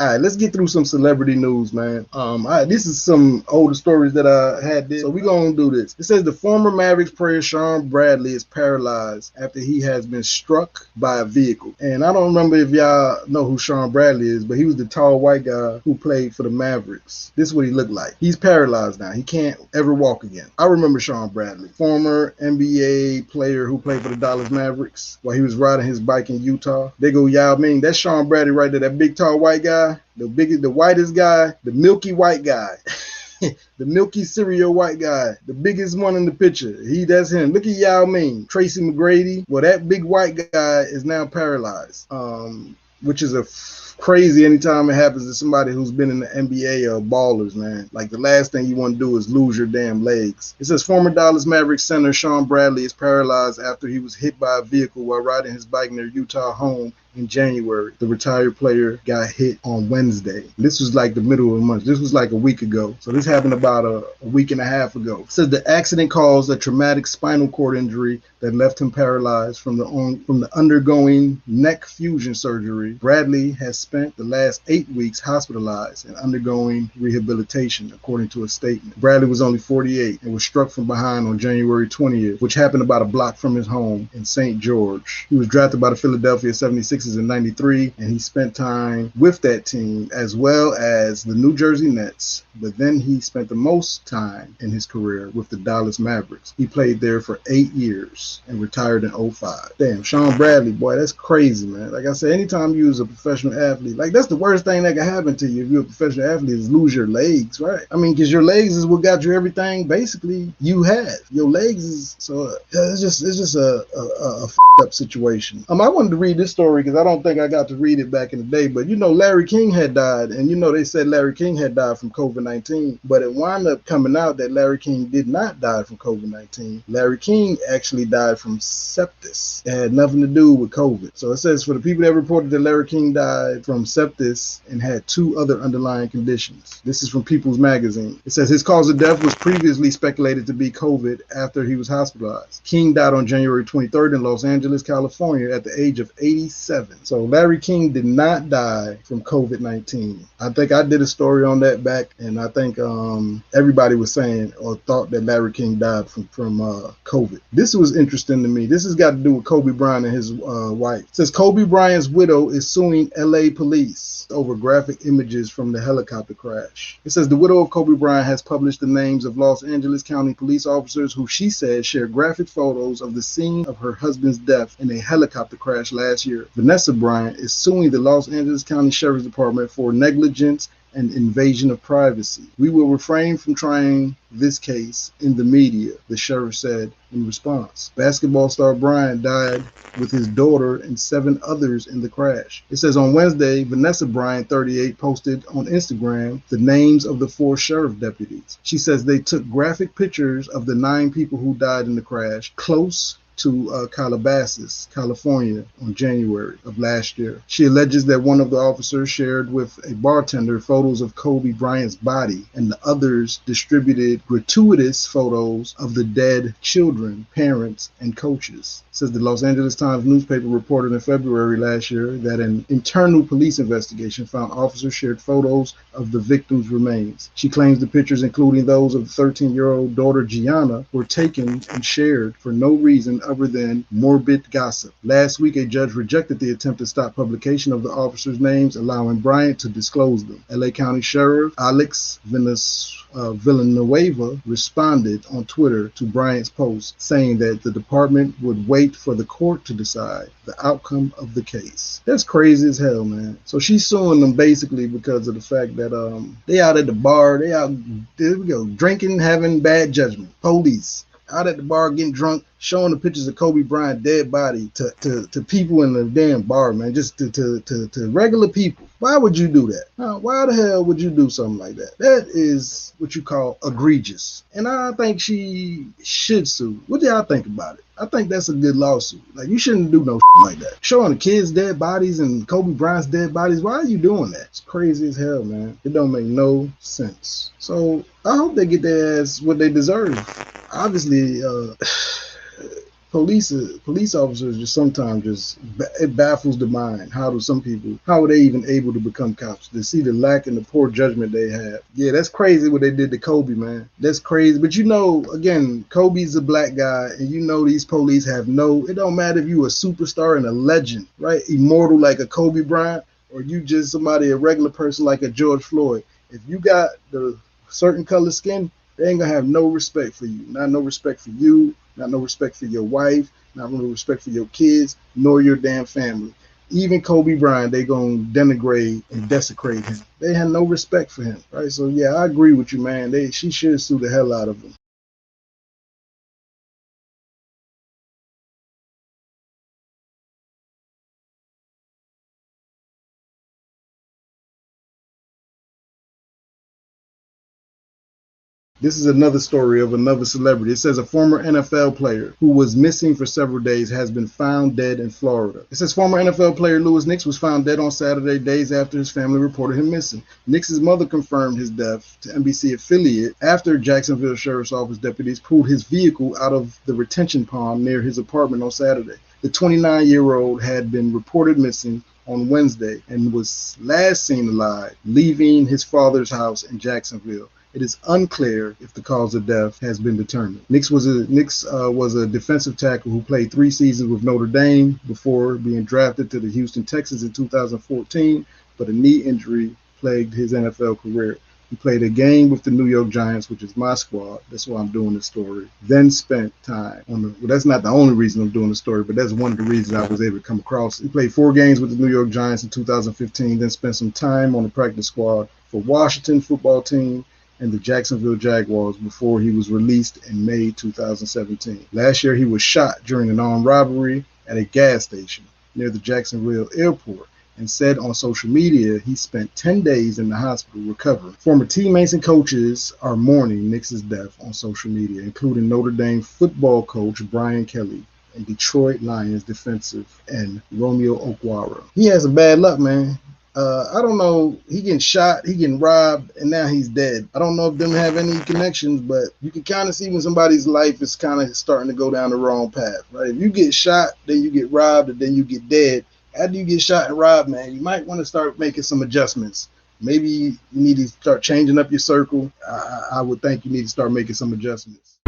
All right, let's get through some celebrity news, man. This is some older stories that I had there, so we're gonna do this. It says the former Mavericks player Sean Bradley is paralyzed after he has been struck by a vehicle. And I don't remember if y'all know who Sean Bradley is, but he was the tall white guy who played for the Mavericks. This is what he looked like. He's paralyzed now. He can't ever walk again. I remember Sean Bradley, former NBA player who played for the Dallas Mavericks while he was riding his bike in Utah. They go Yao Ming. That's Sean Bradley right there, that big tall white guy. The whitest guy, the milky white guy, the milky cereal white guy, the biggest one in the picture. That's him. Look at Yao Ming, Tracy McGrady. Well, that big white guy is now paralyzed, which is crazy anytime it happens to somebody who's been in the NBA or ballers, man. Like, the last thing you want to do is lose your damn legs. It says former Dallas Mavericks center Sean Bradley is paralyzed after he was hit by a vehicle while riding his bike near Utah home in January. The retired player got hit on Wednesday. This was like the middle of the month. This was like a week ago. So this happened about a week and a half ago. It says the accident caused a traumatic spinal cord injury that left him paralyzed from the undergoing neck fusion surgery. Bradley has spent the last 8 weeks hospitalized and undergoing rehabilitation, according to a statement. Bradley was only 48 and was struck from behind on January 20th, which happened about a block from his home in St. George. He was drafted by the Philadelphia 76ers in 93, and he spent time with that team as well as the New Jersey Nets, but then he spent the most time in his career with the Dallas Mavericks. He played there for 8 years and retired in 2005. Damn, Sean Bradley, boy, that's crazy, man. Like I said, anytime you was a professional athlete, like, that's the worst thing that can happen to you if you're a professional athlete is lose your legs, right? I mean, because your legs is what got you everything basically you have. Your legs is, so it's just a up situation. I wanted to read this story because I don't think I got to read it back in the day, but Larry King had died, and they said Larry King had died from COVID-19, but it wound up coming out that Larry King did not die from COVID-19. Larry King actually died from sepsis. It had nothing to do with COVID. So it says for the people that reported that Larry King died from sepsis and had 2 other underlying conditions. This is from People's Magazine. It says his cause of death was previously speculated to be COVID after he was hospitalized. King died on January 23rd in Los Angeles, California at the age of 87. So Larry King did not die from COVID-19. I think I did a story on that back, and I think everybody was saying or thought that Larry King died from COVID. This was interesting to me. This has got to do with Kobe Bryant and his wife. It says Kobe Bryant's widow is suing LA police over graphic images from the helicopter crash. It says the widow of Kobe Bryant has published the names of Los Angeles County police officers who she says shared graphic photos of the scene of her husband's death in a helicopter crash last year. Vanessa Bryant is suing the Los Angeles County Sheriff's Department for negligence and invasion of privacy. We will refrain from trying this case in the media, the sheriff said in response. Basketball star Bryant died with his daughter and 7 others in the crash. It says on Wednesday, Vanessa Bryant, 38, posted on Instagram the names of the 4 sheriff deputies. She says they took graphic pictures of the 9 people who died in the crash close to Calabasas, California on January of last year. She alleges that one of the officers shared with a bartender photos of Kobe Bryant's body, and the others distributed gratuitous photos of the dead children, parents, and coaches. It says the Los Angeles Times newspaper reported in February last year that an internal police investigation found officers shared photos of the victims' remains. She claims the pictures, including those of the 13-year-old daughter Gianna, were taken and shared for no reason other than morbid gossip. Last week, a judge rejected the attempt to stop publication of the officers' names, allowing Bryant to disclose them. LA County Sheriff Alex Villanueva responded on Twitter to Bryant's post, saying that the department would wait for the court to decide the outcome of the case. That's crazy as hell, man. So she's suing them basically because of the fact that they out at the bar, there we go, drinking, having bad judgment. Police out at the bar getting drunk, showing the pictures of Kobe Bryant dead body to people in the damn bar, man, just to regular people. Why would you do that? Why the hell would you do something like that? That is what you call egregious. And I think she should sue. What do y'all think about it? I think that's a good lawsuit. Like, you shouldn't do no like that. Showing the kids' dead bodies and Kobe Bryant's dead bodies. Why are you doing that? It's crazy as hell, man. It don't make no sense. So I hope they get their ass what they deserve. Obviously, police officers just sometimes it baffles the mind. How are they even able to become cops? To see the lack and the poor judgment they have. Yeah, that's crazy what they did to Kobe, man. That's crazy. But again, Kobe's a black guy, and these police have it don't matter if you a superstar and a legend, right? Immortal like a Kobe Bryant, or you just a regular person like a George Floyd. If you got the certain color skin, they ain't gonna have no respect for you. Not no respect for you, not no respect for your wife, not no respect for your kids, nor your damn family. Even Kobe Bryant, they gonna denigrate and desecrate him. They had no respect for him, right? So yeah, I agree with you, man. She should sue the hell out of him. This is another story of another celebrity. It says a former NFL player who was missing for several days has been found dead in Florida. It says former NFL player Louis Nix was found dead on Saturday, days after his family reported him missing. Nix's mother confirmed his death to NBC affiliate after Jacksonville Sheriff's Office deputies pulled his vehicle out of the retention pond near his apartment on Saturday. The 29-year-old had been reported missing on Wednesday and was last seen alive, leaving his father's house in Jacksonville. It is unclear if the cause of death has been determined. Nix was a defensive tackle who played 3 seasons with Notre Dame before being drafted to the Houston Texans in 2014, but a knee injury plagued his NFL career. He played a game with the New York Giants, which is my squad. That's why I'm doing this story. Then spent time that's not the only reason I'm doing the story, but that's one of the reasons I was able to come across. He played 4 games with the New York Giants in 2015, then spent some time on the practice squad for Washington football team and the Jacksonville Jaguars before he was released in May 2017. Last year, he was shot during an armed robbery at a gas station near the Jacksonville airport and said on social media he spent 10 days in the hospital recovering. Former teammates and coaches are mourning Nix's death on social media, including Notre Dame football coach Brian Kelly and Detroit Lions defensive end Romeo Okwara. He has a bad luck, man. I don't know. He getting shot, he getting robbed, and now he's dead. I don't know if them have any connections, but you can kind of see when somebody's life is kind of starting to go down the wrong path, right? If you get shot, then you get robbed, and then you get dead. After you get shot and robbed, man, you might want to start making some adjustments. Maybe you need to start changing up your circle. I would think you need to start making some adjustments.